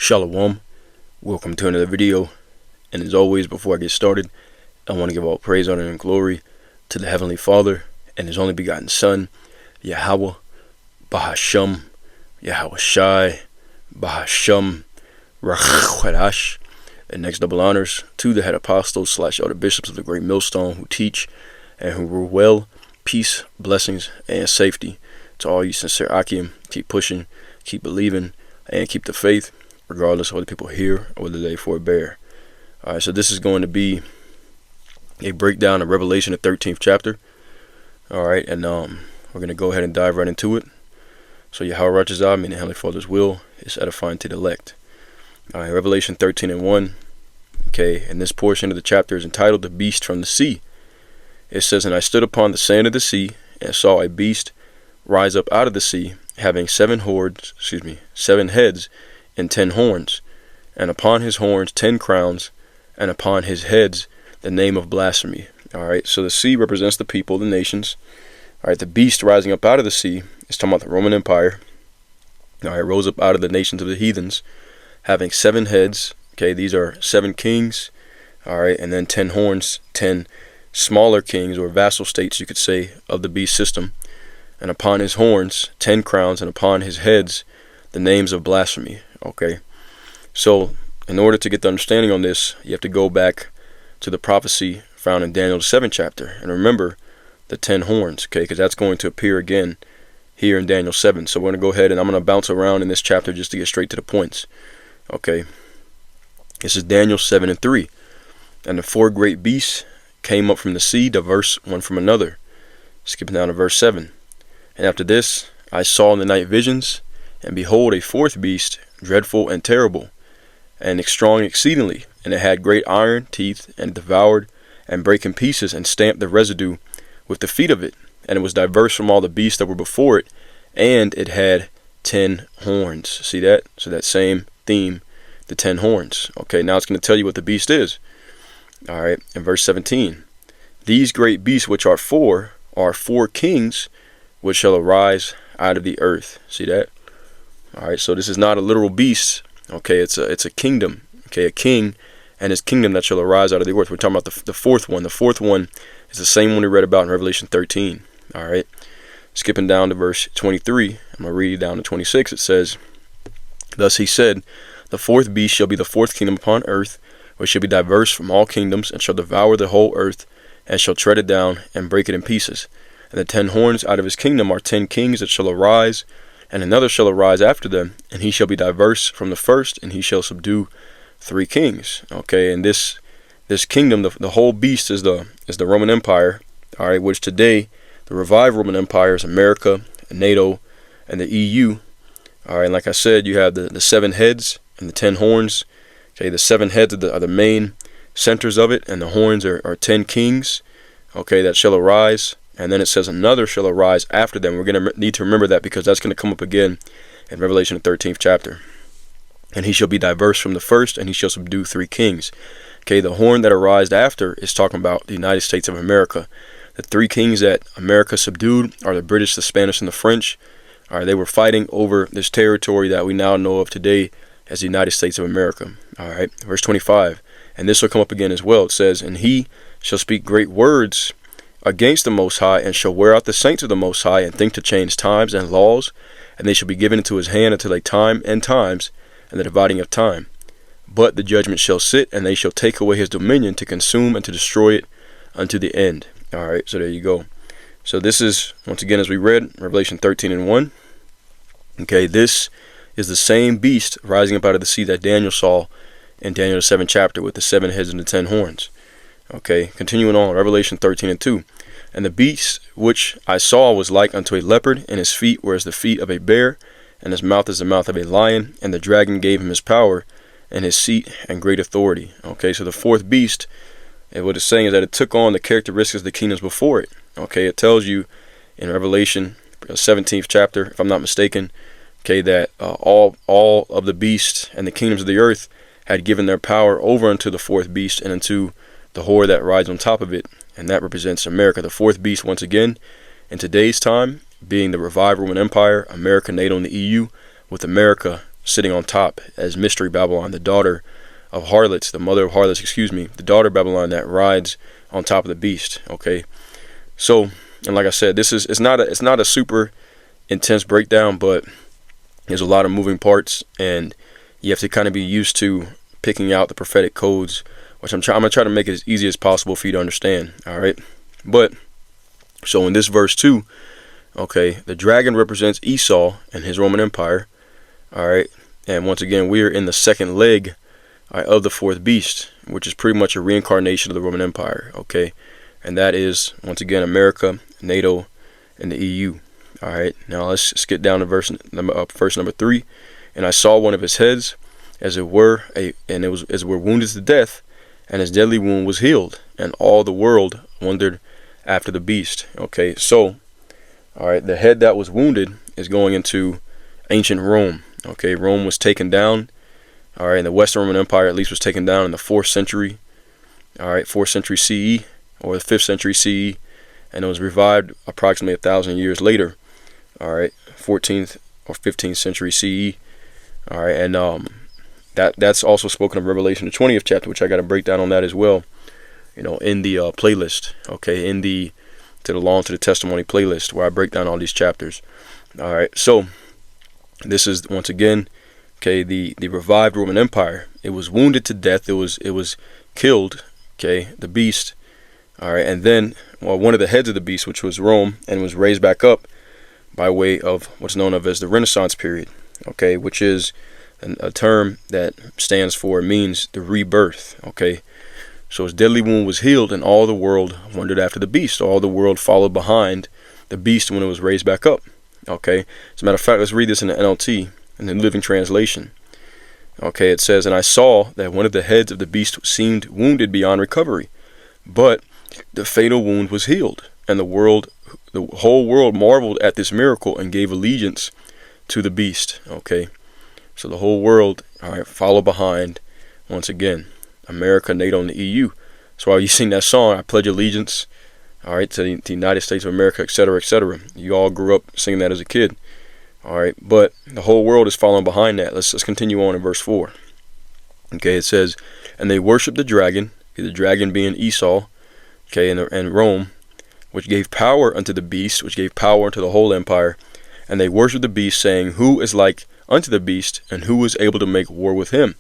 Shalom, welcome to another video, and as always, before I get started, I want to give all praise, honor, and glory to the Heavenly Father and His only begotten Son, Yahweh, Bahasham, Yahweh Shai, Bahasham, Rachadash, and next double honors to the head apostles / elder bishops of the great millstone who teach and who rule well, peace, blessings, and safety. To all you sincere Akim, keep pushing, keep believing, and keep the faith, regardless of whether people hear or whether they forbear. Alright, so this is going to be a breakdown of Revelation, the 13th chapter. Alright, and we're going to go ahead and dive right into it. So Yahweh Rachazah, meaning Heavenly Father's will, is edifying to the elect. Alright, Revelation 13:1. Okay, and this portion of the chapter is entitled The Beast from the Sea. It says, And I stood upon the sand of the sea, and saw a beast rise up out of the sea, having seven heads and 10 horns, and upon his horns 10 crowns, and upon his heads the name of blasphemy. Alright, so the sea represents the people, the nations. Alright, the beast rising up out of the sea is talking about the Roman Empire. Alright, rose up out of the nations of the heathens, having 7 heads. Okay, these are 7 kings. Alright, and then 10 horns, 10 smaller kings, or vassal states, you could say, of the beast system. And upon his horns 10 crowns, and upon his heads the names of blasphemy. Okay, so in order to get the understanding on this, you have to go back to the prophecy found in Daniel the 7th chapter, and remember the 10 horns, okay, because that's going to appear again here in Daniel 7. So we're going to go ahead and I'm going to bounce around in this chapter just to get straight to the points. Okay, this is Daniel 7:3. And the 4 great beasts came up from the sea, diverse one from another. Skipping down to verse 7. And after this I saw in the night visions, and behold, a 4th beast, dreadful and terrible, and strong exceedingly, and it had great iron teeth, and it devoured and brake in pieces, and stamped the residue with the feet of it. And it was diverse from all the beasts that were before it, and it had 10 horns. See that? So that same theme, the 10 horns. Okay, now it's going to tell you what the beast is. Alright, in verse 17. These great beasts which are 4 kings, which shall arise out of the earth. See that? Alright, so this is not a literal beast. Okay, it's a kingdom. Okay, a king and his kingdom that shall arise out of the earth. We're talking about the 4th one. The 4th one is the same one we read about in Revelation 13. Alright, skipping down to verse 23. I'm going to read down to 26. It says, Thus he said, The 4th beast shall be the 4th kingdom upon earth, which shall be diverse from all kingdoms, and shall devour the whole earth, and shall tread it down, and break it in pieces. And the 10 horns out of his kingdom are 10 kings that shall arise, and another shall arise after them, and he shall be diverse from the first, and he shall subdue 3 kings. Okay, and this kingdom, the whole beast is the Roman Empire. All right, which today the revived Roman Empire is America, NATO, and the EU. All right, and like I said, you have the 7 heads and the 10 horns. Okay, the 7 heads are the main centers of it, and the horns are 10 kings. Okay, that shall arise. And then it says another shall arise after them. We're going to need to remember that because that's going to come up again in Revelation the 13th chapter. And he shall be diverse from the first, and he shall subdue 3 kings. Okay, the horn that arised after is talking about the United States of America. The 3 kings that America subdued are the British, the Spanish, and the French. All right, they were fighting over this territory that we now know of today as the United States of America. All right, verse 25. And this will come up again as well. It says, And he shall speak great words against the Most High, and shall wear out the saints of the Most High, and think to change times and laws, and they shall be given into his hand until a time and times, and the dividing of time. But the judgment shall sit, and they shall take away his dominion, to consume and to destroy it unto the end. Alright, so there you go. So this is, once again, as we read, Revelation 13:1. Okay, this is the same beast rising up out of the sea that Daniel saw in Daniel the 7th chapter with the 7 heads and the 10 horns. Okay, continuing on, Revelation 13:2. And the beast which I saw was like unto a leopard, and his feet were as the feet of a bear, and his mouth as the mouth of a lion. And the dragon gave him his power, and his seat, and great authority. Okay, so the 4th beast, and what it's saying is that it took on the characteristics of the kingdoms before it. Okay, it tells you in Revelation 17th chapter, if I'm not mistaken, okay, that all of the beasts and the kingdoms of the earth had given their power over unto the 4th beast and unto the whore that rides on top of it, and that represents America. The 4th beast, once again, in today's time, being the revived Roman Empire, America, NATO, and the EU, with America sitting on top as Mystery Babylon, the daughter of harlots, the mother of harlots, the daughter of Babylon that rides on top of the beast. Okay, so, and like I said, it's not a super intense breakdown, but there's a lot of moving parts, and you have to kind of be used to picking out the prophetic codes, which I'm gonna try to make it as easy as possible for you to understand. All right, but so in this verse 2, okay, the dragon represents Esau and his Roman Empire. All right, and once again, we are in the second leg, all right, of the fourth beast, which is pretty much a reincarnation of the Roman Empire. Okay, and that is once again America, NATO, and the EU. All right, now let's get down to verse number 3. And I saw one of his heads, as it were wounded to death, and his deadly wound was healed, and all the world wondered after the beast. Okay, so, all right, the head that was wounded is going into ancient Rome. Okay, Rome was taken down. All right, and the Western Roman Empire at least was taken down in the 4th century. All right, 4th century CE, or the 5th century CE, and it was revived approximately 1,000 years later. All right, 14th or 15th century CE. All right, and that's also spoken of Revelation, the 20th chapter, which I got a breakdown on that as well. You know, in the playlist. Okay, in the To the Law and to the Testimony playlist, where I break down all these chapters. All right, so this is once again, okay, the revived Roman Empire. It was wounded to death. It was killed. Okay, the beast. All right, and then one of the heads of the beast, which was Rome, and was raised back up by way of what's known of as the Renaissance period, okay, which is a term that stands for, means the rebirth. Okay, so his deadly wound was healed, and all the world wondered after the beast. All the world followed behind the beast when it was raised back up. Okay, as a matter of fact, let's read this in the NLT, in the Living Translation. Okay, it says, and I saw that one of the heads of the beast seemed wounded beyond recovery, but the fatal wound was healed, and the whole world marveled at this miracle and gave allegiance to the beast. Okay, so the whole world, all right, follow behind, once again, America, NATO, and the EU. So while you sing that song, I pledge allegiance, all right, to the United States of America, etc., etc. You all grew up singing that as a kid. All right, but the whole world is following behind that. Let's continue on in verse 4. Okay, it says, and they worshiped the dragon being Esau, okay, and Rome, which gave power unto the beast, which gave power unto the whole empire. And they worshiped the beast, saying, who is like unto the beast, and who is able to make war with him?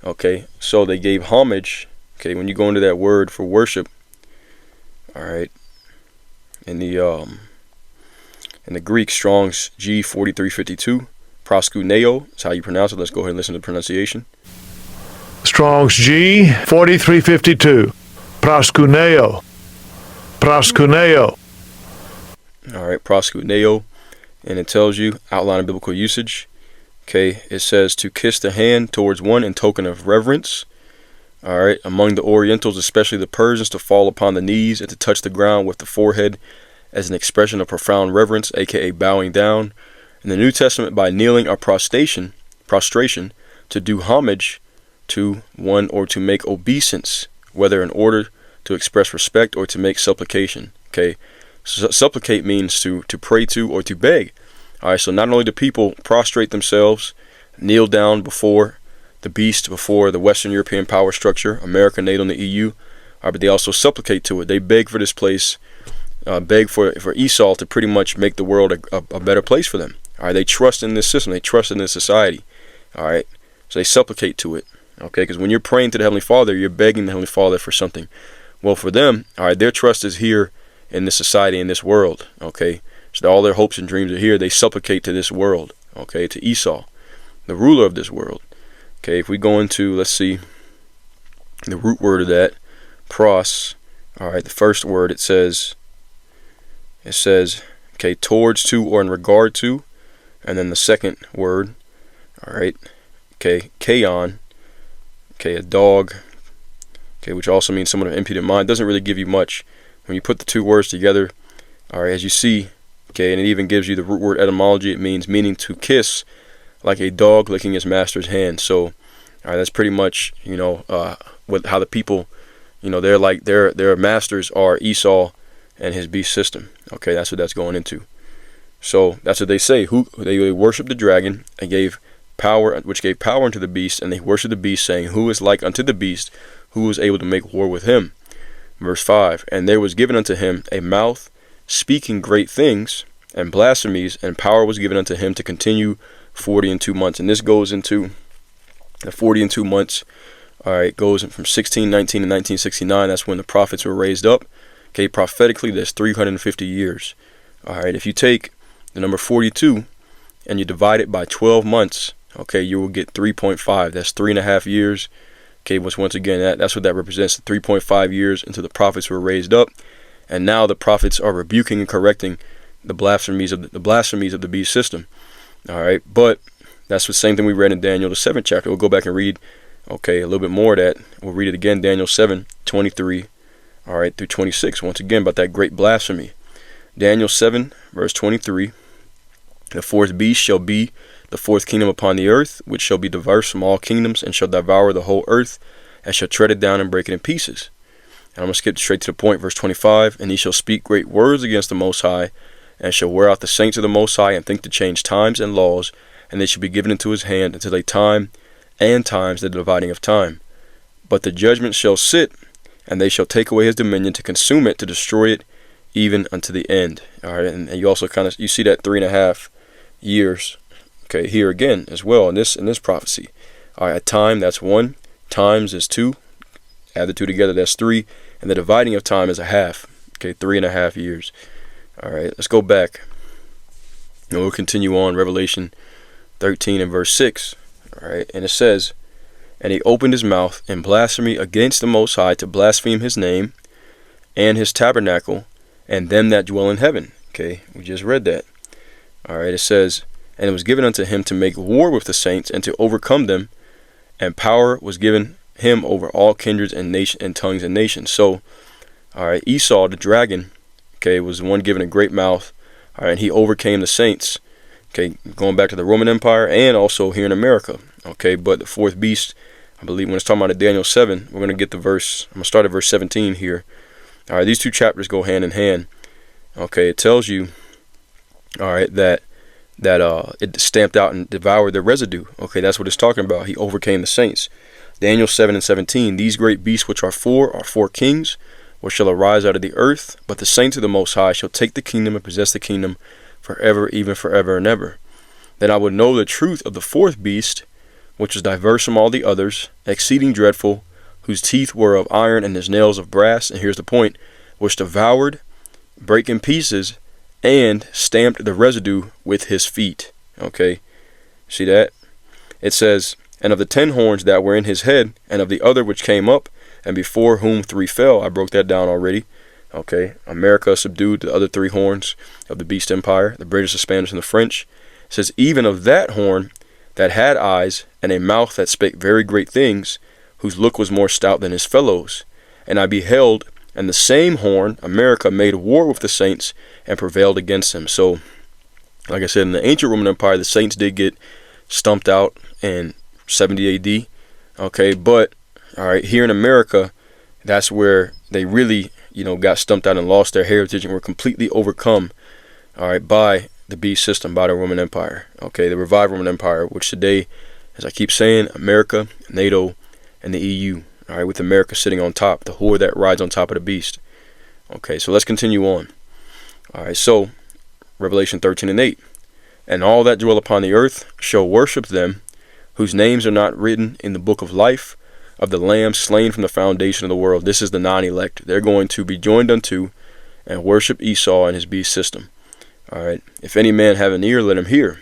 Okay, so they gave homage. Okay, when you go into that word for worship, all right, in the Greek, Strong's G4352, proskuneo is how you pronounce it. Let's go ahead and listen to the pronunciation. Strong's G4352, proskuneo. Proskuneo. All right, proskuneo, and it tells you outline of biblical usage. Okay, it says to kiss the hand towards one in token of reverence. All right, among the Orientals, especially the Persians, to fall upon the knees and to touch the ground with the forehead as an expression of profound reverence, aka bowing down. In the New Testament, by kneeling or prostration, to do homage to one or to make obeisance, whether in order to express respect or to make supplication. Okay, so supplicate means to pray to or to beg. All right, so not only do people prostrate themselves, kneel down before the beast, before the Western European power structure, America, NATO, and the EU, but they also supplicate to it. They beg for this place, beg for Esau to pretty much make the world a better place for them. All right, they trust in this system. They trust in this society. All right, so they supplicate to it. Okay, because when you're praying to the Heavenly Father, you're begging the Heavenly Father for something. Well, for them, all right, their trust is here in this society, in this world. Okay, so all their hopes and dreams are here. They supplicate to this world. Okay, to Esau, the ruler of this world. Okay, if we go into, let's see, the root word of that, pros. All right, the first word, it says, okay, towards, to, or in regard to. And then the second word, all right, okay, kaon, okay, a dog, okay, which also means someone of impudent mind. Doesn't really give you much. When you put the two words together, all right, as you see, okay, and it even gives you the root word etymology. It means meaning to kiss, like a dog licking his master's hand. So, all right, that's pretty much, you know, how the people, you know, they're like their masters are Esau and his beast system. Okay, that's what that's going into. So that's what they say. They worship the dragon and gave power, which gave power unto the beast, and they worshipped the beast, saying, Who is like unto the beast? Who is able to make war with him? Verse 5, And there was given unto him a mouth speaking great things and blasphemies, and power was given unto him to continue 40 and 2 months. And this goes into the 40 and 2 months. All right, goes from 1619 to 1969. That's when the prophets were raised up. Okay, prophetically, that's 350 years. All right, if you take the number 42 and you divide it by 12 months, okay, you will get 3.5. That's 3.5 years. Okay, once again, that's what that represents, 3.5 years until the prophets were raised up. And now the prophets are rebuking and correcting the blasphemies of the beast system. All right, but that's the same thing we read in Daniel, the 7th chapter. We'll go back and read, okay, a little bit more of that. We'll read it again, Daniel 7:23, all right, through 26. Once again, about that great blasphemy. Daniel 7, verse 23. The fourth beast shall be the fourth kingdom upon the earth, which shall be diverse from all kingdoms, and shall devour the whole earth, and shall tread it down and break it in pieces. And I'm going to skip straight to the point, verse 25. And he shall speak great words against the Most High, and shall wear out the saints of the Most High, and think to change times and laws, and they shall be given into his hand until a time and times the dividing of time. But the judgment shall sit, and they shall take away his dominion, to consume it, to destroy it, even unto the end. All right, and you also you see that 3.5 years. Okay, here again as well in this prophecy. All right, a time, that's 1, times is 2. Add the 2 together, that's 3, and the dividing of time is a half. Okay, 3.5 years. All right, let's go back. And we'll continue on, Revelation 13 and verse 6. All right, and it says, And he opened his mouth in blasphemy against the Most High, to blaspheme his name and his tabernacle and them that dwell in heaven. Okay, we just read that. All right, it says, And it was given unto him to make war with the saints, and to overcome them, and power was given him over all kindreds and nation and tongues and nations. So, all right, Esau the dragon, okay, was the one given a great mouth. All right, and he overcame the saints. Okay, going back to the Roman Empire and also here in America. Okay, but the fourth beast, I believe when it's talking about Daniel 7, we're going to get the verse. I'm going to start at verse 17 here. All right, these two chapters go hand in hand. Okay, it tells you, all right, that it stamped out and devoured the residue. Okay, that's what it's talking about. He overcame the saints. Daniel 7 and 17. These great beasts which are four kings, which shall arise out of the earth. But the saints of the Most High shall take the kingdom and possess the kingdom forever, even forever and ever. Then I would know the truth of the fourth beast, which is diverse from all the others, exceeding dreadful, whose teeth were of iron and his nails of brass. And here's the point, which devoured, brake in pieces, and stamped the residue with his feet. Okay, see that? It says, And of the 10 horns that were in his head, and of the other which came up, and before whom 3 fell. I broke that down already. Okay, America subdued the other 3 horns of the beast empire, the British, the Spanish, and the French. It says, Even of that horn that had eyes, and a mouth that spake very great things, whose look was more stout than his fellows. And I beheld, and the same horn, America, made war with the saints, and prevailed against them. So, like I said, in the ancient Roman Empire, the saints did get stumped out in 70 AD. Okay, but, all right, here in America, that's where they really, got stumped out and lost their heritage and were completely overcome, all right, by the beast system, by the Roman Empire. Okay, the revived Roman Empire, which today, as I keep saying, America, NATO, and the EU. All right, with America sitting on top, the whore that rides on top of the beast. Okay, so let's continue on. All right, so Revelation 13 and 8. And all that dwell upon the earth shall worship them, whose names are not written in the book of life of the Lamb slain from the foundation of the world. This is the non-elect. They're going to be joined unto and worship Esau and his beast system. All right, if any man have an ear, let him hear.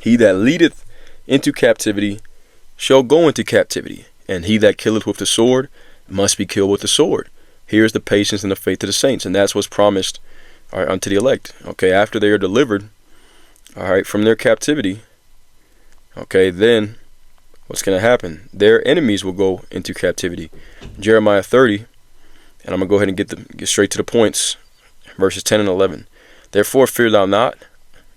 He that leadeth into captivity shall go into captivity, and he that killeth with the sword must be killed with the sword. Here is the patience and the faith of the saints, and that's what's promised, all right, unto the elect. Okay, after they are delivered, all right, from their captivity, okay, then what's going to happen? Their enemies will go into captivity. Jeremiah 30, and I'm going to go ahead and get straight to the points, verses 10 and 11. Therefore fear thou not,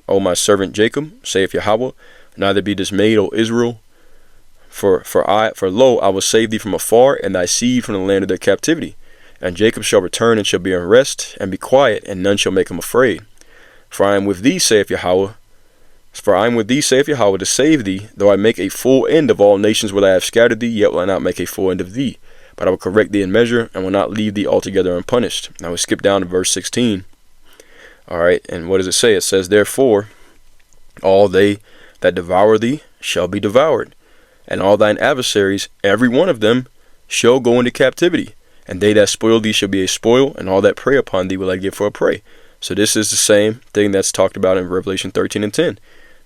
O my servant Jacob, saith Yahweh, neither be dismayed, O Israel, for lo, I will save thee from afar, and thy seed from the land of their captivity. And Jacob shall return, and shall be in rest, and be quiet, and none shall make him afraid. For I am with thee, saith Yahweh, For I am with thee, saith Yahweh, to save thee, though I make a full end of all nations where I have scattered thee, yet will I not make a full end of thee. But I will correct thee in measure, and will not leave thee altogether unpunished. Now we skip down to verse 16. All right, and what does it say? It says, therefore, all they that devour thee shall be devoured, and all thine adversaries, every one of them, shall go into captivity. And they that spoil thee shall be a spoil, and all that prey upon thee will I give for a prey. So this is the same thing that's talked about in Revelation 13 and 10.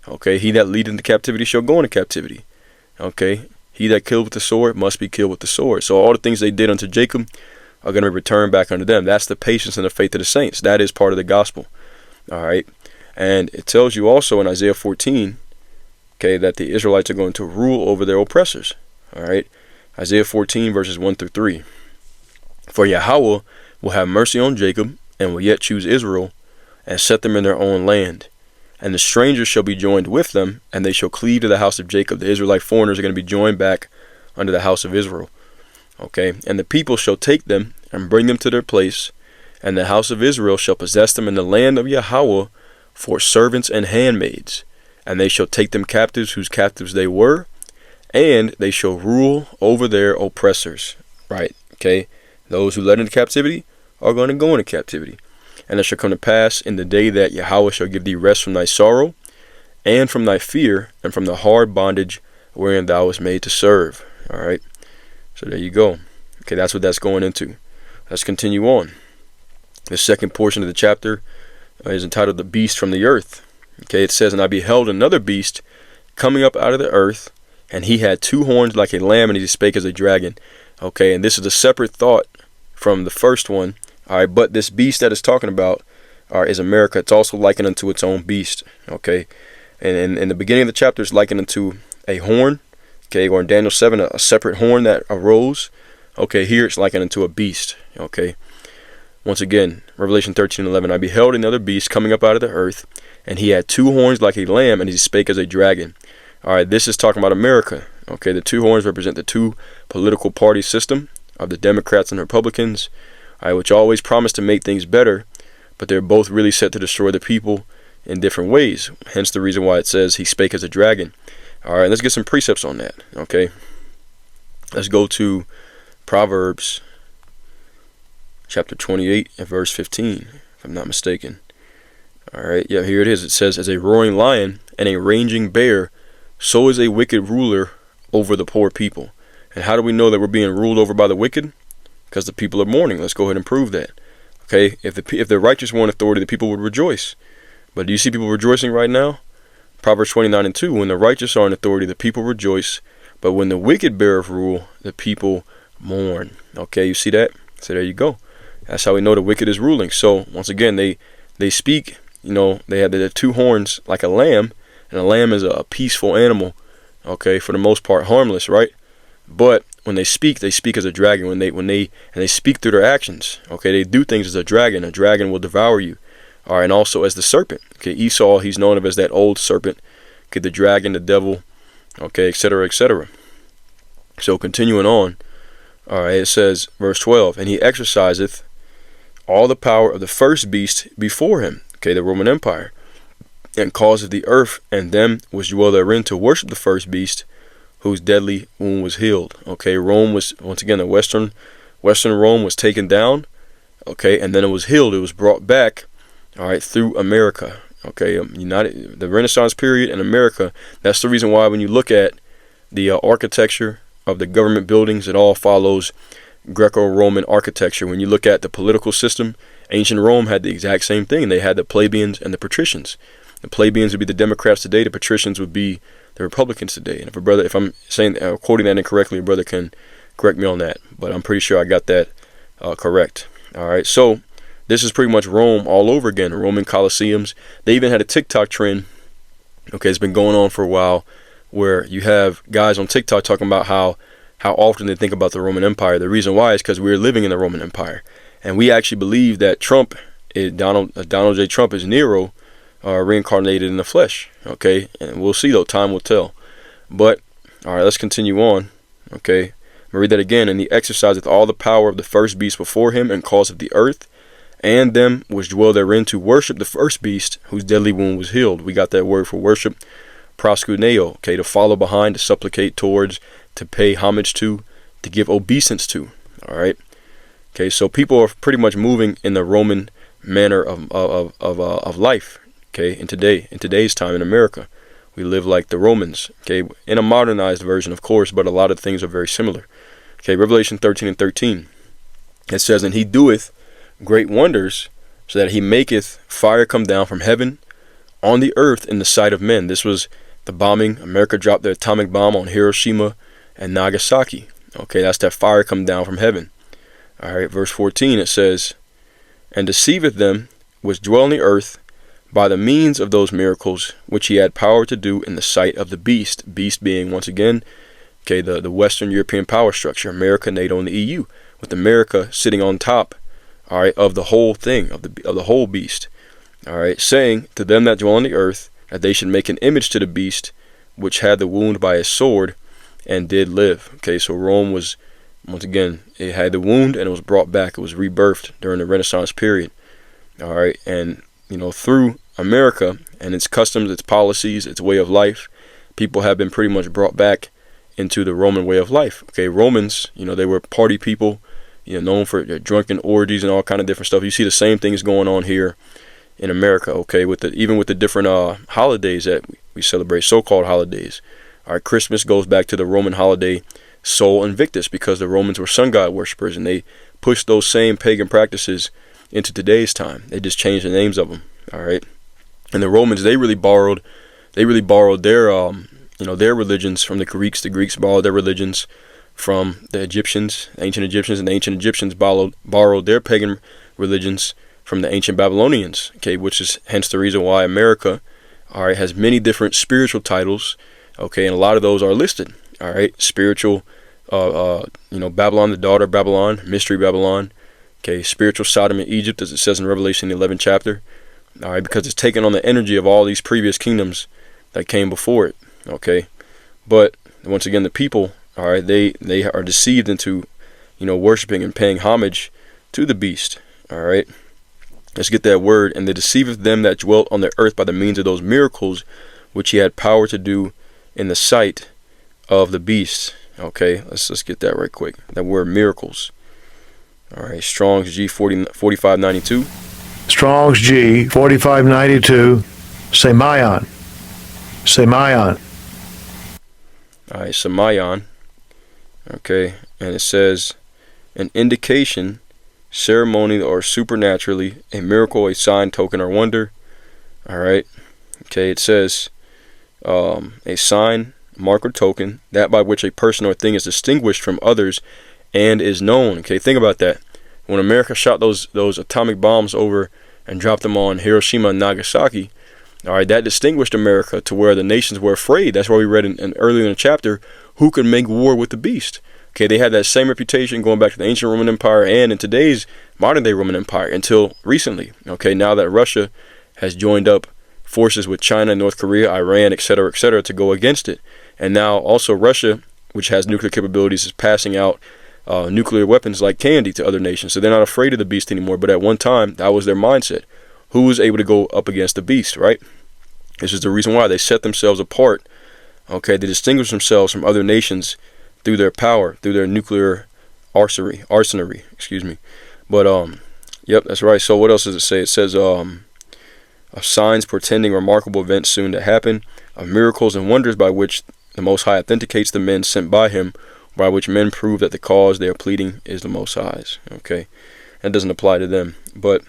Okay, he that leadeth into captivity shall go into captivity. Okay, he that killed with the sword must be killed with the sword. So all the things they did unto Jacob are going to return back unto them. That's the patience and the faith of the saints. That is part of the gospel. All right, and it tells you also in Isaiah 14, okay, that the Israelites are going to rule over their oppressors. All right, Isaiah 14 verses 1 through 3. For Yahweh will have mercy on Jacob, and will yet choose Israel, and set them in their own land. And the strangers shall be joined with them, and they shall cleave to the house of Jacob. The Israelite foreigners are going to be joined back under the house of Israel. Okay, and the people shall take them and bring them to their place, and the house of Israel shall possess them in the land of Yahweh for servants and handmaids. And they shall take them captives whose captives they were, and they shall rule over their oppressors. Right, okay. Those who led into captivity are going to go into captivity. And it shall come to pass in the day that Yahweh shall give thee rest from thy sorrow, and from thy fear, and from the hard bondage wherein thou wast made to serve. All right. So there you go. Okay, that's what that's going into. Let's continue on. The second portion of the chapter is entitled The Beast from the Earth. Okay, it says, and I beheld another beast coming up out of the earth, and he had two horns like a lamb, and he spake as a dragon. Okay, and this is a separate thought from the first one. All right, but this beast that it's talking about is America. It's also likened unto its own beast. Okay, and in the beginning of the chapter, it's likened unto a horn. Okay, or in Daniel 7, a separate horn that arose. Okay, here it's likened unto a beast. Okay, once again, Revelation 13:11. I beheld another beast coming up out of the earth, and he had two horns like a lamb, and he spake as a dragon. All right, this is talking about America. Okay, the two horns represent the two political party system of the Democrats and Republicans, all right, which always promise to make things better, but they're both really set to destroy the people in different ways. Hence the reason why it says he spake as a dragon. All right, let's get some precepts on that. Okay, let's go to Proverbs chapter 28 and verse 15, if I'm not mistaken. All right, yeah, here it is. It says, as a roaring lion and a raging bear, so is a wicked ruler over the poor people. And how do we know that we're being ruled over by the wicked? Because the people are mourning. Let's go ahead and prove that. Okay, if the righteous were in authority, the people would rejoice. But do you see people rejoicing right now? Proverbs 29 and 2, when the righteous are in authority, the people rejoice. But when the wicked beareth rule, the people mourn. Okay, you see that? So there you go. That's how we know the wicked is ruling. So once again, they speak, you know, they have their two horns like a lamb, and a lamb is a peaceful animal. Okay, for the most part, harmless, right? But when they speak as a dragon. When they speak through their actions. Okay, they do things as a dragon. A dragon will devour you. All right, and also as the serpent. Okay, Esau, he's known of as that old serpent. Okay, the dragon, the devil. Okay, etc., etc. So continuing on. All right, it says, verse 12, and he exerciseth all the power of the first beast before him. Okay, the Roman Empire. And causeth the earth and them which dwell therein to worship the first beast, whose deadly wound was healed. Okay, Rome was, once again, the Western Rome was taken down. Okay, and then it was healed. It was brought back, all right, through America. Okay, the Renaissance period in America. That's the reason why when you look at the architecture of the government buildings, it all follows Greco-Roman architecture. When you look at the political system, ancient Rome had the exact same thing. They had the plebeians and the patricians. The plebeians would be the Democrats today. The patricians would be the Republicans today. And if I'm saying quoting that incorrectly, a brother can correct me on that. But I'm pretty sure I got that correct. All right. So this is pretty much Rome all over again. Roman Colosseums. They even had a TikTok trend. Okay, it's been going on for a while, where you have guys on TikTok talking about how often they think about the Roman Empire. The reason why is because we're living in the Roman Empire, and we actually believe that Donald J. Trump is Nero, reincarnated in the flesh. Okay, and we'll see though. Time will tell. But all right, let's continue on. Okay, I'm gonna read that again. And he exerciseth all the power of the first beast before him, and causeth the earth and them which dwell therein to worship the first beast whose deadly wound was healed. We got that word for worship, proskuneo, okay, to follow behind, to supplicate towards, to pay homage to give obeisance to. All right. Okay, so people are pretty much moving in the Roman manner of life. Okay, in today's time in America, we live like the Romans. Okay, in a modernized version, of course, but a lot of things are very similar. Okay, Revelation 13:13. It says, "And he doeth great wonders, so that he maketh fire come down from heaven on the earth in the sight of men." This was the bombing. America dropped the atomic bomb on Hiroshima and Nagasaki. Okay, that's that fire come down from heaven. All right, verse 14, it says, "And deceiveth them which dwell on the earth by the means of those miracles which he had power to do in the sight of the beast." Beast being, once again, okay, the Western European power structure, America, NATO, and the EU, with America sitting on top, all right, of the whole thing, of the whole beast. All right, saying to them that dwell on the earth that they should make an image to the beast which had the wound by a sword and did live. Okay, so Rome was, once again, it had the wound and it was brought back. It was rebirthed during the Renaissance period. All right, and through America and its customs, its policies, its way of life, people have been pretty much brought back into the Roman way of life. Okay, Romans, they were party people, known for their drunken orgies and all kind of different stuff. You see the same things going on here in America. Okay, even with the different holidays that we celebrate, so-called holidays. All right, Christmas goes back to the Roman holiday Sol Invictus, because the Romans were sun god worshippers, and they pushed those same pagan practices into today's time. They just changed the names of them. All right, and the Romans, they really borrowed their religions from the Greeks. The Greeks borrowed their religions from the Egyptians, ancient Egyptians, and the ancient Egyptians borrowed their pagan religions from the ancient Babylonians. Okay, which is hence the reason why America, all right, has many different spiritual titles. Okay, and a lot of those are listed. All right, spiritual, Babylon, the daughter of Babylon, mystery Babylon. Okay, spiritual Sodom and Egypt, as it says in Revelation, the 11th chapter. All right, because it's taken on the energy of all these previous kingdoms that came before it. Okay, but once again, the people, all right, they are deceived into, worshiping and paying homage to the beast. All right, let's get that word. "And they deceiveth them that dwelt on the earth by the means of those miracles which he had power to do in the sight of the beast." Okay, let's get that right quick. That word miracles. All right, Strong's G 4592. Strong's G 4592. Semayon. Semayon. All right, Semayon. Okay, and it says, "An indication, ceremony, or supernaturally, a miracle, a sign, token, or wonder." All right. Okay, it says, a sign, mark, or token, that by which a person or thing is distinguished from others and is known. Okay, think about that. When America shot those atomic bombs over and dropped them on Hiroshima and Nagasaki, all right, that distinguished America to where the nations were afraid. That's why we read earlier in the chapter, who could make war with the beast. Okay, they had that same reputation going back to the ancient Roman Empire and in today's modern day Roman Empire until recently. Okay, now that Russia has joined up forces with China, North Korea, Iran, etc., to go against it. And now also Russia, which has nuclear capabilities, is passing out nuclear weapons like candy to other nations. So they're not afraid of the beast anymore. But at one time, that was their mindset. Who was able to go up against the beast, right? This is the reason why they set themselves apart. Okay, they distinguish themselves from other nations through their power, through their nuclear arsenal. Excuse me. But yep, that's right. So what else does it say? It says of signs portending remarkable events soon to happen, of miracles and wonders by which the Most High authenticates the men sent by him, by which men prove that the cause they are pleading is the Most High's. Okay, that doesn't apply to them. But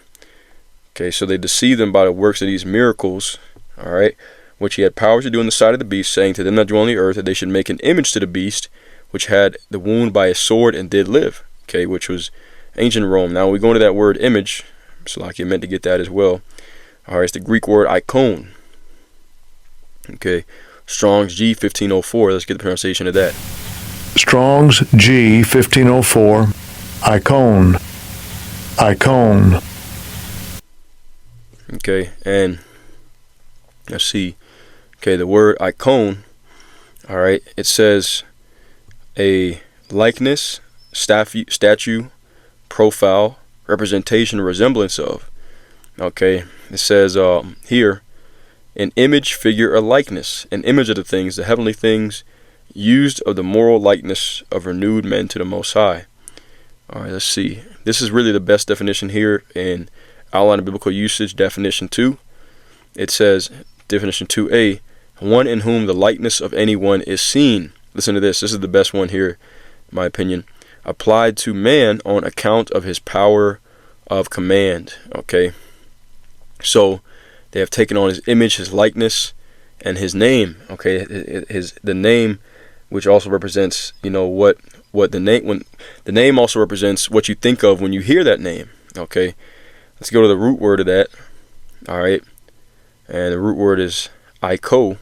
okay, so they deceive them by the works of these miracles, all right, which he had power to do in the sight of the beast, saying to them that dwell on the earth that they should make an image to the beast, which had the wound by a sword and did live. Okay, which was ancient Rome. Now we go into that word image. So like you meant to get that as well. All right, it's the Greek word icon. Okay, Strong's G 1504. Let's get the pronunciation of that. Strong's G 1504. Icon. Icon. Okay, and let's see. Okay, the word icon. All right, it says a likeness, statue, profile, representation, resemblance of. Okay, it says here, an image, figure, or likeness, an image of the things, the heavenly things, used of the moral likeness of renewed men to the Most High. All right, let's see. This is really the best definition here in Outline of Biblical Usage, definition 2. It says, definition 2a, one in whom the likeness of anyone is seen. Listen to this. This is the best one here, in my opinion. Applied to man on account of his power of command. Okay, so they have taken on his image, his likeness, and his name. Okay, the name, which also represents, what the name, when the name also represents what you think of when you hear that name. Okay, let's go to the root word of that. All right, and the root word is Iko.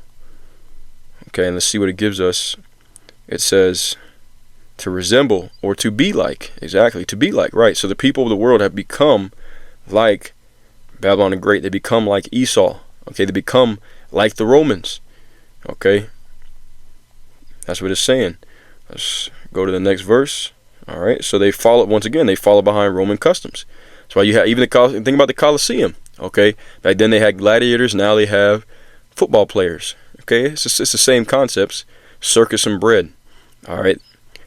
Okay, and let's see what it gives us. It says to resemble or to be like. Exactly, to be like. Right. So the people of the world have become like Babylon the Great. They become like Esau. Okay, they become like the Romans. Okay, that's what it's saying. Let's go to the next verse. All right, so they follow, once again, they follow behind Roman customs. That's why you have even think about the Colosseum. Okay, back then they had gladiators. Now they have football players. Okay, it's the same concepts, circus and bread. All right,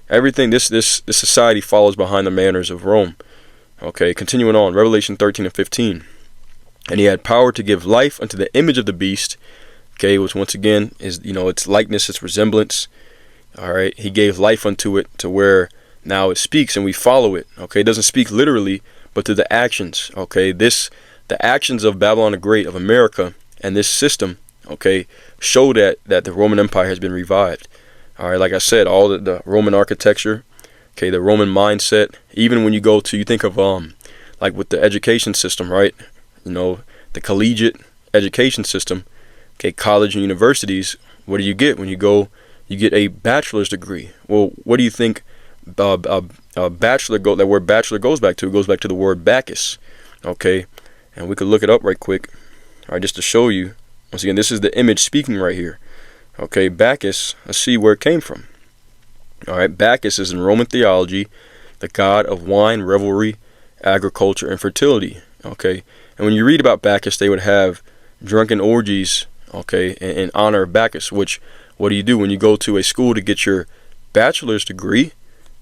everything, this society follows behind the manners of Rome. Okay, continuing on, Revelation 13 and 15. And he had power to give life unto the image of the beast. Okay, which once again is, its likeness, its resemblance. All right, he gave life unto it to where now it speaks and we follow it. Okay, it doesn't speak literally, but to the actions. Okay, the actions of Babylon the Great, of America, and this system, okay, show that the Roman Empire has been revived. All right, like I said, all the Roman architecture, okay, the Roman mindset. Even when you think of like with the education system, right? The collegiate education system, okay, college and universities. What do you get when you go? You get a bachelor's degree. Well, what do you think bachelor that word bachelor goes back to? It goes back to the word Bacchus. Okay, and we could look it up right quick. All right, just to show you. Once again, this is the image speaking right here. Okay, Bacchus, let's see where it came from. All right, Bacchus is in Roman theology the god of wine, revelry, agriculture, and fertility. Okay, and when you read about Bacchus, they would have drunken orgies, okay, in honor of Bacchus. Which, what do you do when you go to a school to get your bachelor's degree?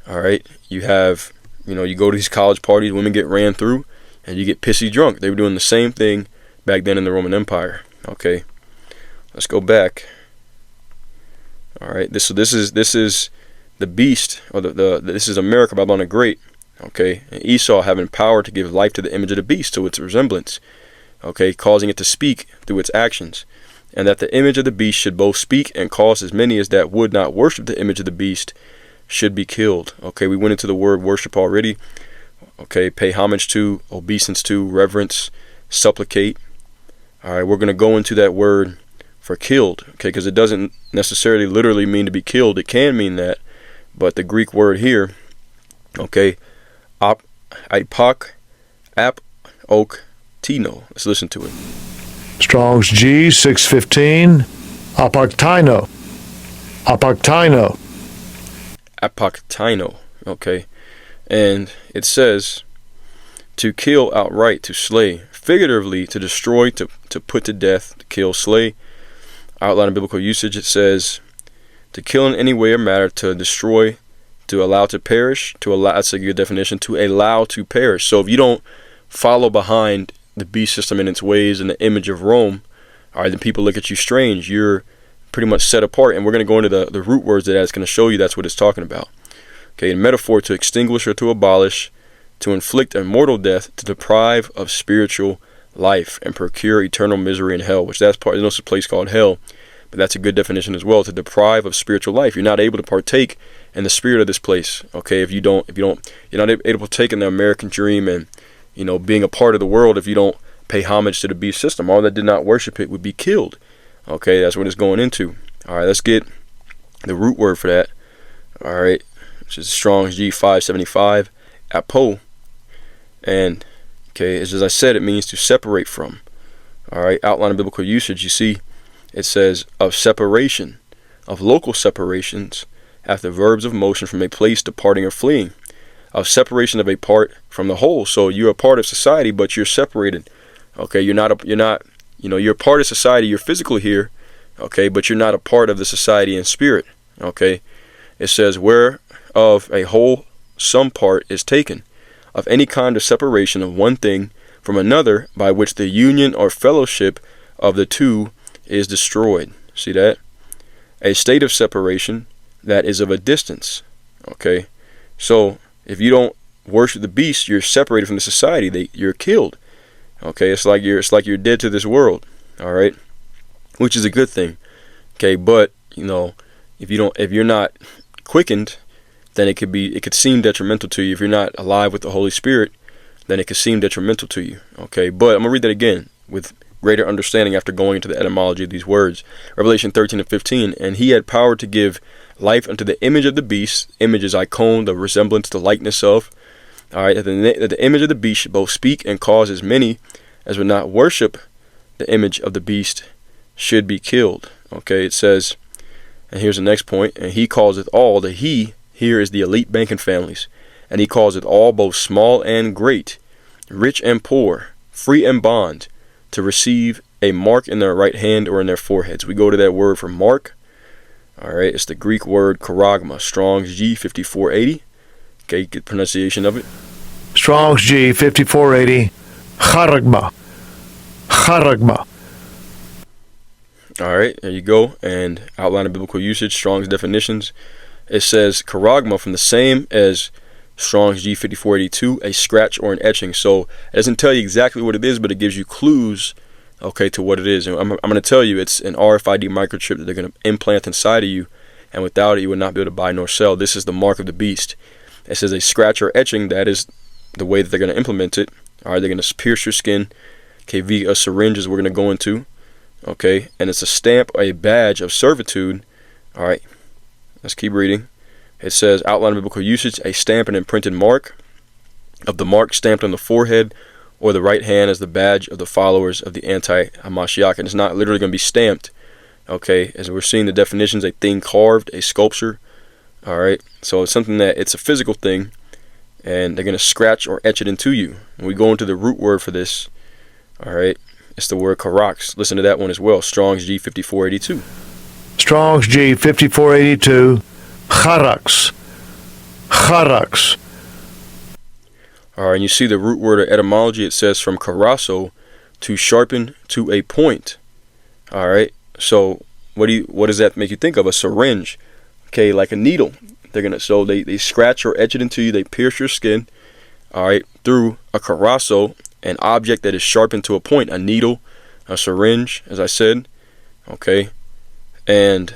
All right, you have, you go to these college parties, women get ran through, and you get pissy drunk. They were doing the same thing back then in the Roman Empire. Okay, let's go back. All right, this is the beast, or this is America, Babylon the Great. Okay, and Esau having power to give life to the image of the beast, to its resemblance. Okay, causing it to speak through its actions, and that the image of the beast should both speak and cause as many as that would not worship the image of the beast should be killed. Okay, we went into the word worship already. Okay, pay homage to, obeisance to, reverence, supplicate. All right, we're going to go into that word for killed, okay, because it doesn't necessarily literally mean to be killed. It can mean that, but the Greek word here, okay, apoktino. Let's listen to it. Strong's G 615. Apoktino. Apoktino. Okay, and it says to kill outright, to slay, figuratively to destroy, to put to death, to kill, slay. Outline of biblical usage, it says to kill in any way or matter, to destroy, to allow to perish, to allow. That's a good definition. To allow to perish. So if you don't follow behind the beast system and its ways and the image of Rome, all right, then people look at you strange. You're pretty much set apart. And we're going to go into the root words of that. It's going to show you that's what it's talking about. Okay, in metaphor, to extinguish or to abolish, to inflict a mortal death, to deprive of spiritual life and procure eternal misery in hell, which that's part. There's a place called hell, but that's a good definition as well. To deprive of spiritual life, you're not able to partake in the spirit of this place. Okay, if you're not able to partake in the American dream and being a part of the world. If you don't pay homage to the beast system, all that did not worship it would be killed. Okay, that's what it's going into. All right, let's get the root word for that. All right, which is Strong's G 575, apo, and okay, as I said, it means to separate from. All right, outline of biblical usage. You see, it says of separation, of local separations, after verbs of motion from a place, departing or fleeing. of separation of a part from the whole. So you're a part of society, but you're separated. Okay, you're not, you're a part of society. You're physically here, okay, but you're not a part of the society in spirit. Okay, it says, where of a whole some part is taken, of any kind of separation of one thing from another, by which the union or fellowship of the two is destroyed. See that? A state of separation that is of a distance. Okay, so if you don't worship the beast, you're separated from the society. You're killed. Okay, it's like you're dead to this world. All right, which is a good thing. Okay, but if you're not quickened, then it could seem detrimental to you. If you're not alive with the Holy Spirit, then it could seem detrimental to you. Okay, but I'm gonna read that again with greater understanding after going into the etymology of these words. Revelation 13:15, and he had power to give life unto the image of the beast. Image is icon, the resemblance, the likeness of. All right, that the image of the beast should both speak and cause as many as would not worship the image of the beast should be killed. Okay, it says, and here's the next point, and he causeth all, the he here is the elite banking families, and he causeth all, both small and great, rich and poor, free and bond, to receive a mark in their right hand or in their foreheads. We go to that word for mark. All right, it's the Greek word charagma, Strong's G 5480. Okay, good pronunciation of it. Strong's G 5480. Charagma. Charagma. All right, there you go. And outline of biblical usage, Strong's definitions. It says charagma, from the same as Strong's G 5482, a scratch or an etching. So it doesn't tell you exactly what it is, but it gives you clues, okay, to what it is. And I'm going to tell you it's an RFID microchip that they're going to implant inside of you, and without it you would not be able to buy nor sell. This is the mark of the beast. It says a scratch or etching. That is the way that they're going to implement it. All right, they're going to pierce your skin, okay, via a syringe, as we're going to go into, okay, and it's a stamp or a badge of servitude. All right, let's keep reading. It says, outline of biblical usage, a stamp and imprinted mark, of the mark stamped on the forehead or the right hand as the badge of the followers of the anti-Hamashiach. And it's not literally going to be stamped, okay, as we're seeing the definitions, a thing carved, a sculpture. All right, so it's something that it's a physical thing, and they're going to scratch or etch it into you. And we go into the root word for this. All right, it's the word karax. Listen to that one as well. Strong's G 5482. Strong's G 5482. Charax. Charax. All right, and you see the root word or etymology. It says from karaso, to sharpen to a point. All right, so what does that make you think of? A syringe, okay, like a needle. So they scratch or etch it into you. They pierce your skin, all right, through a karaso, an object that is sharpened to a point, a needle, a syringe, as I said, okay. And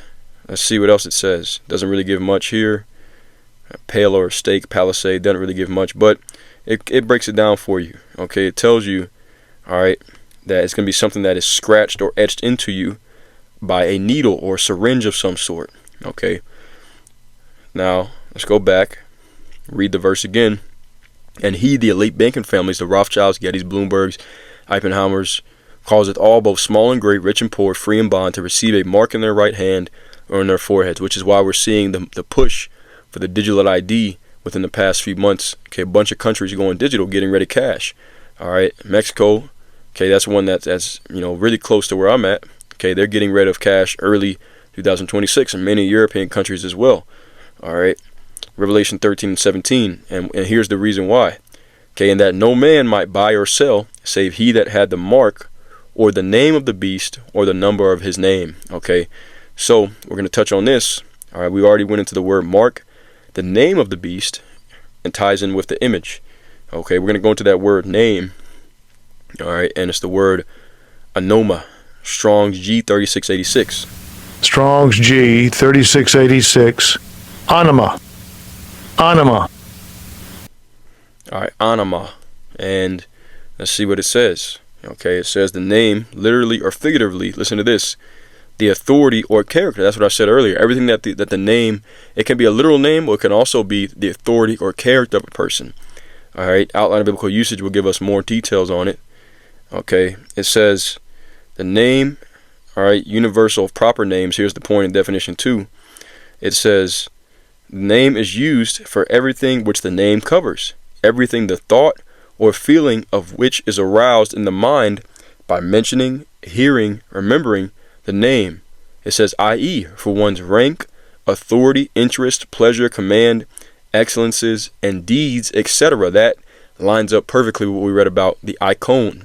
let's see what else it says. Doesn't really give much here. Pale or stake, palisade, doesn't really give much, but it breaks it down for you. Okay, it tells you, all right, that it's going to be something that is scratched or etched into you by a needle or syringe of some sort. Okay, now let's go back, read the verse again. And he, the elite banking families, the Rothschilds, Gettys, Bloombergs, Oppenheimers, causeth all, both small and great, rich and poor, free and bond, to receive a mark in their right hand or in their foreheads, which is why we're seeing the push for the digital ID within the past few months. Okay, a bunch of countries going digital, getting rid of cash. All right, Mexico, okay, that's one that's really close to where I'm at. Okay, they're getting rid of cash early 2026, and many European countries as well. All right, Revelation 13:17, and here's the reason why. Okay, and that no man might buy or sell, save he that had the mark or the name of the beast or the number of his name. Okay, so we're going to touch on this. All right, we already went into the word mark, the name of the beast, and ties in with the image. Okay, we're going to go into that word name. All right, and it's the word anoma, Strong's G 3686. Strong's G 3686. Anima. Anima. All right, anima, and let's see what it says. Okay, it says the name, literally or figuratively. Listen to this: the authority or character. That's what I said earlier. Everything that the name, it can be a literal name, or it can also be the authority or character of a person. All right, outline of biblical usage will give us more details on it. Okay, it says the name. All right, universal of proper names. Here's the point in definition 2. It says The name is used for everything which the name covers, everything the thought or feeling of which is aroused in the mind by mentioning, hearing, remembering the name. It says, i.e., for one's rank, authority, interest, pleasure, command, excellences, and deeds, etc. That lines up perfectly with what we read about the icon.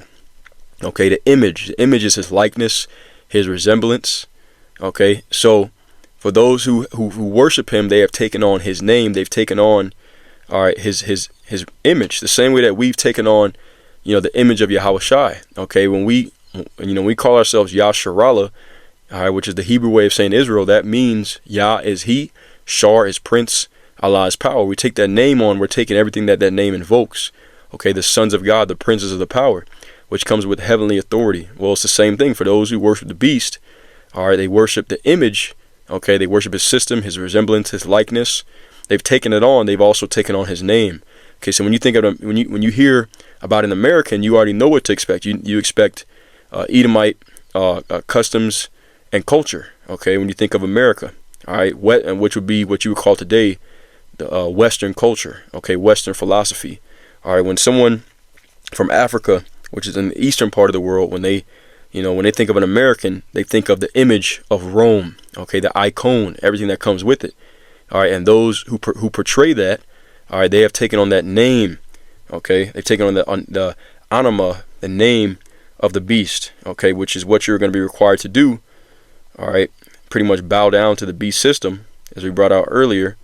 Okay, the image. The image is his likeness, his resemblance. Okay, so for those who worship him, they have taken on his name. They've taken on, all right, his image. The same way that we've taken on, the image of Yahweh Shai. Okay, when we call ourselves Yasharallah, all right, which is the Hebrew way of saying Israel, that means Yah is he, Shar is prince, Allah is power. We take that name on, we're taking everything that name invokes. Okay, the sons of God, the princes of the power, which comes with heavenly authority. Well, it's the same thing for those who worship the beast. All right, they worship the image. Okay, they worship his system, his resemblance, his likeness. They've taken it on. They've also taken on his name. Okay, so when you think of when you hear about an American, you already know what to expect. You expect Edomite customs and culture. Okay, when you think of America, all right, which would be what you would call today the Western culture. Okay, Western philosophy. All right, when someone from Africa, which is in the eastern part of the world, when they think of an American, they think of the image of Rome. Okay, the icon, everything that comes with it. All right, and those who portray that, all right, they have taken on that name. Okay, they've taken on the anima, the name of the beast. Okay, which is what you're going to be required to do. All right, pretty much bow down to the beast system, as we brought out earlier.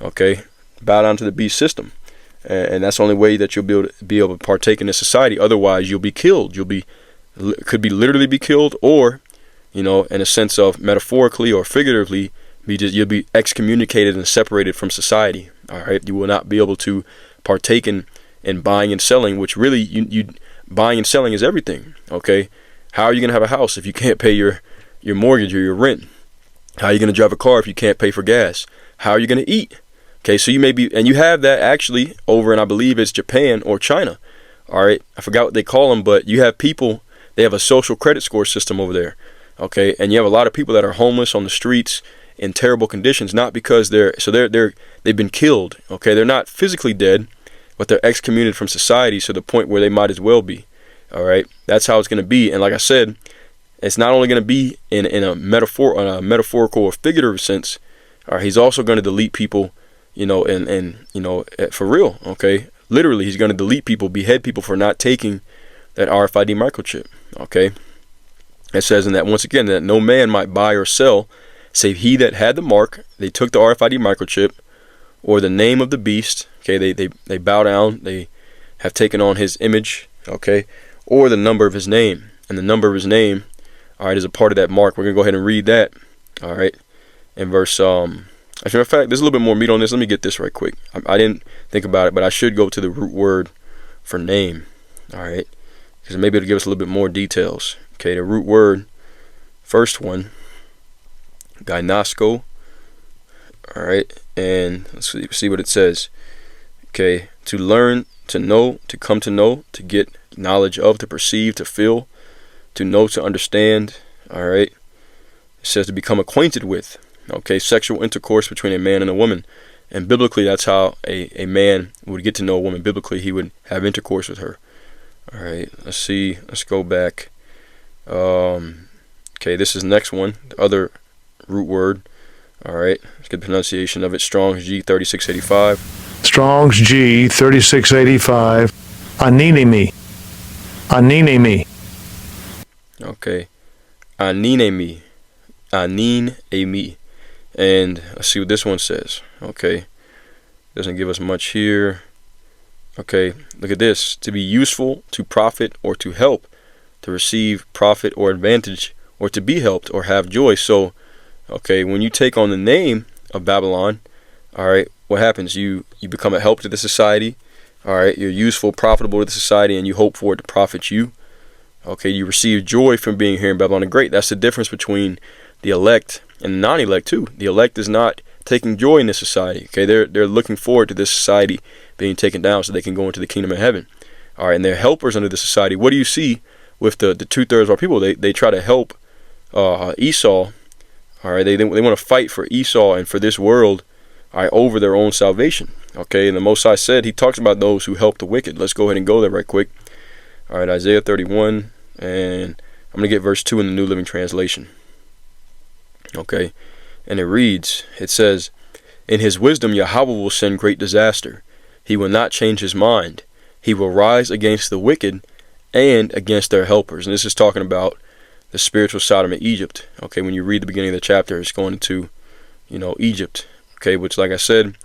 Okay, bow down to the beast system, and that's the only way that you'll be able to partake in this society. Otherwise, you'll be killed. Could be literally be killed, or in a sense of metaphorically or figuratively, you'll be excommunicated and separated from society. All right, you will not be able to partake in buying and selling, which really you buying and selling is everything. Okay, how are you gonna have a house if you can't pay your mortgage or your rent? How are you gonna drive a car if you can't pay for gas? How are you gonna eat? Okay, so you may be, and you have that actually over in, I believe it's Japan or China. All right, I forgot what they call them, but you have people. They have a social credit score system over there. Okay, and you have a lot of people that are homeless on the streets in terrible conditions, not because they've been killed. Okay, they're not physically dead, but they're excommunicated from society to the point where they might as well be. All right, that's how it's going to be. And like I said, it's not only going to be in a metaphorical or figurative sense. All right, he's also going to delete people, for real. Okay, literally, he's going to delete people, behead people for not taking that RFID microchip. Okay, it says in that, once again, that no man might buy or sell save he that had the mark. They took the RFID microchip or the name of the beast. Okay, they bow down. They have taken on his image. Okay, or the number of his name, and the number of his name, all right, is a part of that mark. We're gonna go ahead and read that. All right, in verse as a matter of fact, there's a little bit more meat on this. Let me get this right quick. I didn't think about it, but I should go to the root word for name. All right, because maybe it'll give us a little bit more details. Okay, the root word, first one, gynosko. All right, and let's see what it says. Okay, to learn, to know, to come to know, to get knowledge of, to perceive, to feel, to know, to understand. All right, it says to become acquainted with. Okay, sexual intercourse between a man and a woman. And biblically, that's how a man would get to know a woman. Biblically, he would have intercourse with her. All right, let's see. Let's go back. Okay, this is the next one, the other root word. All right, let's get the pronunciation of it. Strong's G 3685. Strong's G 3685. Aninemi. Aninemi. Okay, aninemi. Aninemi. And let's see what this one says. Okay, doesn't give us much here. Okay, look at this. To be useful, to profit, or to help, to receive profit or advantage, or to be helped or have joy. So, okay, when you take on the name of Babylon, all right, what happens? You become a help to the society. All right, you're useful, profitable to the society, and you hope for it to profit you. Okay, you receive joy from being here in Babylon the Great. That's the difference between the elect and the non-elect too. The elect is not taking joy in this society. Okay, they're looking forward to this society being taken down so they can go into the kingdom of heaven. All right, and they're helpers under the society. What do you see with the 2/3 of our people? They try to help Esau. All right, they want to fight for Esau and for this world. over their own salvation. Okay, and the Most High said, he talks about those who help the wicked. Let's go ahead and go there right quick. All right, Isaiah 31, and I'm going to get verse 2 in the New Living Translation. Okay, and it reads, it says, in his wisdom Yahweh will send great disaster. He will not change his mind. He will rise against the wicked and against their helpers. And this is talking about the spiritual Sodom of Egypt. Okay, when you read the beginning of the chapter, it's going into, Egypt. Okay, which, like I said,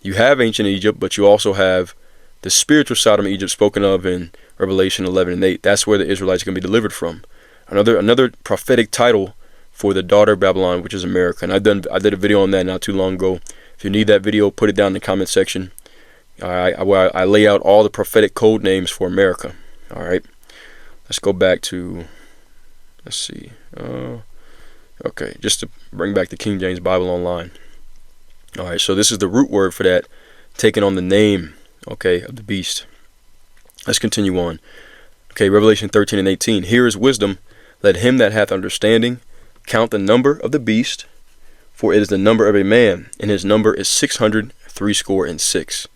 you have ancient Egypt, but you also have the spiritual Sodom of Egypt spoken of in Revelation 11 and 8. That's where the Israelites are going to be delivered from. Another prophetic title for the daughter of Babylon, which is America. And I did a video on that not too long ago. If you need that video, put it down in the comment section. Where I lay out all the prophetic code names for America. All right, let's go back to, let's see. Okay, just to bring back the King James Bible Online. All right, so this is the root word for that, taking on the name, okay, of the beast. Let's continue on. Okay, Revelation 13 and 18. Here is wisdom. Let him that hath understanding count the number of the beast, for it is the number of a man, and his number is 666.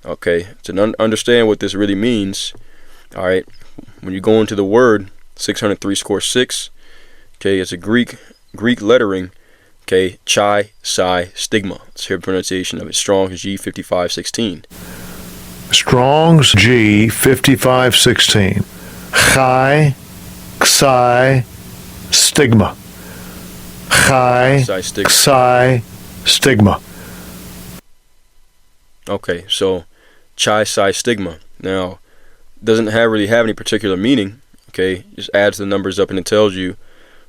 Okay, to understand what this really means, all right, when you go into the word 666, okay, it's a Greek lettering, okay, chi, psi, stigma. Let's hear the pronunciation of it. Strong's G 5516. Strong's G 5516. Chi, psi, stigma. Chi, psi, stigma. Okay, so chi, psi, stigma. Now, doesn't really have any particular meaning. Okay, just adds the numbers up and it tells you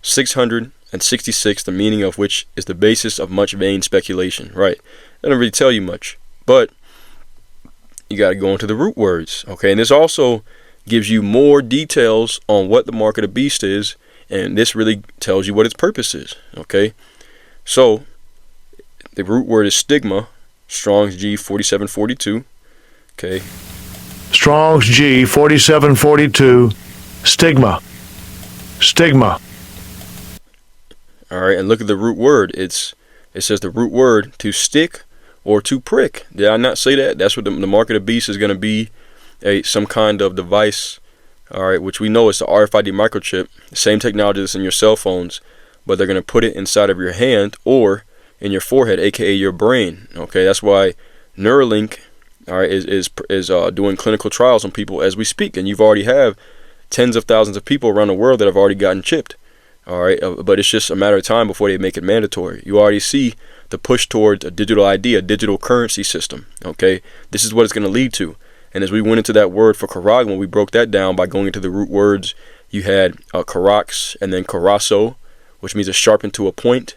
666, the meaning of which is the basis of much vain speculation. Right, doesn't really tell you much, but you got to go into the root words. Okay, and this also gives you more details on what the mark of the beast is, and this really tells you what its purpose is. Okay, so the root word is stigma. Strong's G 4742. Okay. Strong's G 4742. Stigma. Stigma. All right, and look at the root word. It says the root word to stick or to prick. Did I not say that? That's what the mark of the beast is going to be, some kind of device. All right, which we know is the RFID microchip, the same technology that's in your cell phones, but they're going to put it inside of your hand or in your forehead, aka your brain. Okay, that's why Neuralink, all right, is doing clinical trials on people as we speak, and you've already have tens of thousands of people around the world that have already gotten chipped. All right, but it's just a matter of time before they make it mandatory. You already see the push towards a digital ID, a digital currency system. Okay, this is what it's going to lead to. And as we went into that word for karagma, we broke that down by going into the root words. You had karax and then karaso, which means a sharpened to a point.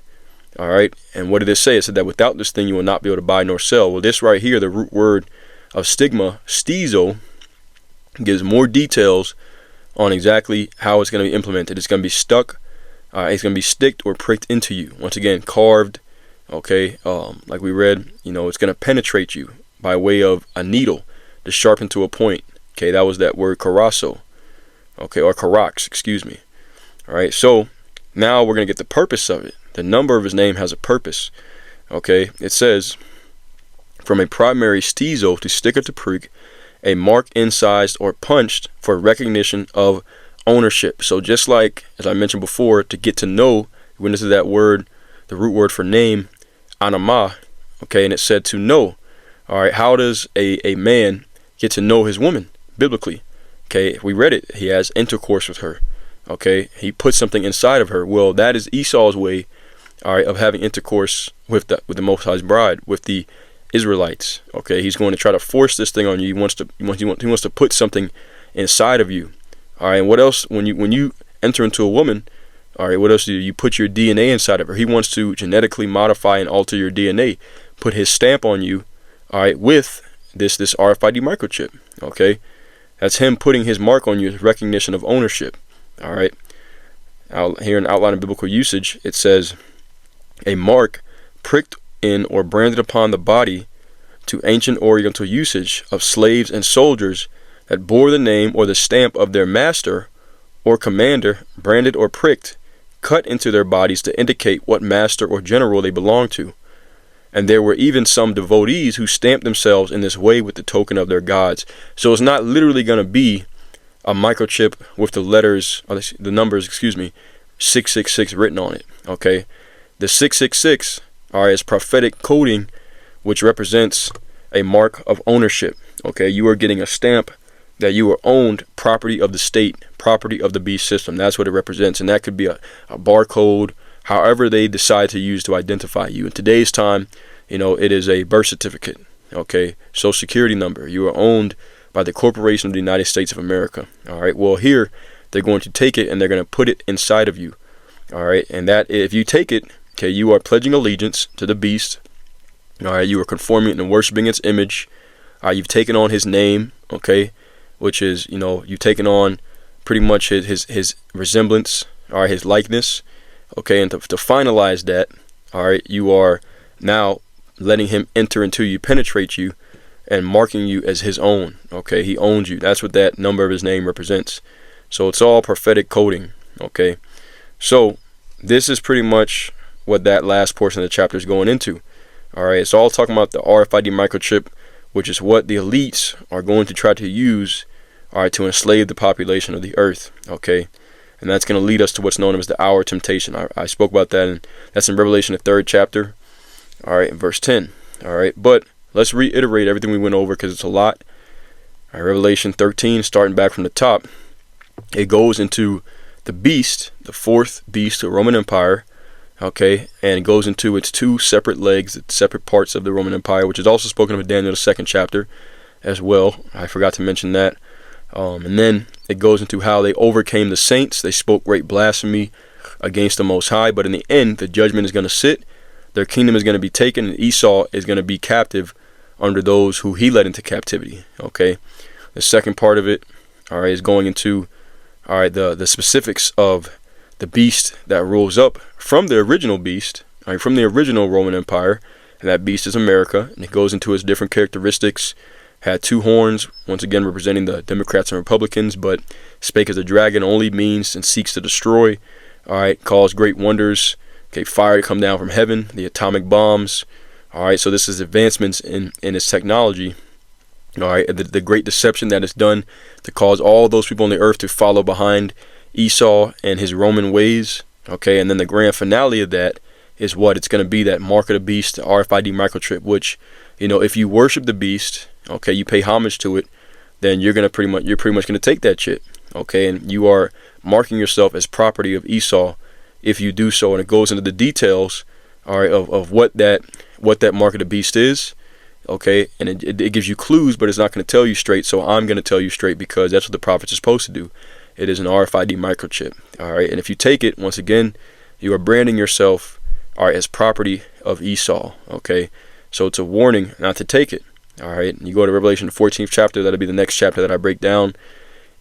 All right, and what did it say? It said that without this thing you will not be able to buy nor sell. Well, this right here, the root word of stigma, stizo, gives more details on exactly how it's going to be implemented. It's going to be stuck, it's going to be sticked or pricked into you. Once again, carved. Okay, like we read, it's going to penetrate you by way of a needle to sharpen to a point. Okay, that was that word karaso. Okay, or karax, excuse me. All right, so now we're going to get the purpose of it. The number of his name has a purpose. Okay, it says, from a primary stizo, to stick or to prick, a mark incised or punched for recognition of ownership. So just like, as I mentioned before, to get to know, when this is that word, the root word for name, anama, okay, and it said to know. All right, how does a man get to know his woman biblically? Okay, we read it. He has intercourse with her. Okay, he puts something inside of her. Well, that is Esau's way, all right, of having intercourse with the Most High's bride, with the Israelites. Okay, he's going to try to force this thing on you. He wants to put something inside of you. All right, and what else? When you enter into a woman, all right, what else do you put your DNA inside of her? He wants to genetically modify and alter your DNA, put his stamp on you. All right, with this RFID microchip. Okay, that's him putting his mark on you, his recognition of ownership. All right, out here in outline of biblical usage, it says a mark pricked in or branded upon the body to ancient oriental usage of slaves and soldiers that bore the name or the stamp of their master or commander, branded or pricked, cut into their bodies to indicate what master or general they belong to. And there were even some devotees who stamped themselves in this way with the token of their gods. So it's not literally going to be a microchip with the letters, or the numbers, 666 written on it. Okay, the 666, all right, is prophetic coding, which represents a mark of ownership. Okay, you are getting a stamp that you are owned property of the state, property of the beast system. That's what it represents, and that could be a barcode, however they decide to use to identify you. In today's time, it is a birth certificate, okay, social security number. You are owned by the Corporation of the United States of America. All right, well, here they're going to take it and they're going to put it inside of you. All right, and that if you take it, okay, you are pledging allegiance to the beast. All right, you are conforming and worshiping its image. You've taken on his name, okay, which is, you've taken on pretty much his resemblance, all right, his likeness, okay, and to finalize that, all right, you are now letting him enter into you, penetrate you, and marking you as his own. Okay, he owns you. That's what that number of his name represents. So it's all prophetic coding. Okay, so this is pretty much what that last portion of the chapter is going into. All right, it's all talking about the RFID microchip, which is what the elites are going to try to use, all right, to enslave the population of the earth. Okay, and that's going to lead us to what's known as the hour of temptation. I spoke about that, and that's in Revelation, the 3rd chapter, all right, in verse 10. All right, but let's reiterate everything we went over because it's a lot. All right, Revelation 13, starting back from the top, it goes into the beast, the 4th beast, the Roman Empire, okay, and it goes into its 2 separate legs, its separate parts of the Roman Empire, which is also spoken of in Daniel, the 2nd chapter as well. I forgot to mention that. And then it goes into how they overcame the saints. They spoke great blasphemy against the Most High, but in the end, the judgment is going to sit. Their kingdom is going to be taken, and Esau is going to be captive under those who he led into captivity. Okay, the second part of it, all right, is going into, all right, the specifics of the beast that rose up from the original beast, all right, from the original Roman Empire, and that beast is America, and it goes into its different characteristics. Had 2 horns, once again representing the Democrats and Republicans, but spake as a dragon, only means and seeks to destroy. All right, caused great wonders. Okay, fire to come down from heaven, the atomic bombs. All right, so this is advancements in its technology. All right, the great deception that is done to cause all those people on the earth to follow behind Esau and his Roman ways. Okay, and then the grand finale of that is what it's going to be, that mark of the beast, the RFID microchip, which, if you worship the beast, okay, you pay homage to it, then you're pretty much going to take that shit. Okay, and you are marking yourself as property of Esau if you do so. And it goes into the details, all right, of what that mark of the beast is. Okay, and it gives you clues, but it's not going to tell you straight. So I'm going to tell you straight because that's what the prophets are supposed to do. It is an RFID microchip. All right, and if you take it, once again, you are branding yourself, all right, as property of Esau. Okay, so it's a warning not to take it. All right, and you go to Revelation, the 14th chapter. That'll be the next chapter that I break down.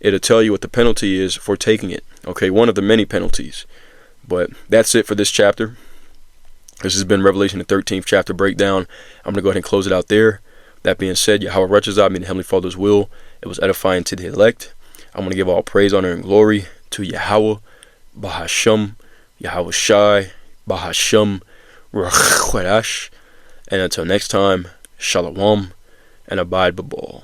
It'll tell you what the penalty is for taking it. Okay, one of the many penalties. But that's it for this chapter. This has been Revelation, the 13th chapter breakdown. I'm going to go ahead and close it out there. That being said, Yahweh Rechazah, meaning the Heavenly Father's will, it was edifying to the elect. I'm going to give all praise, honor, and glory to Yahweh, Bahasham, Yahweh Shai, Bahasham, Ruach Kodesh. And until next time, Shalom, and abide b'ball.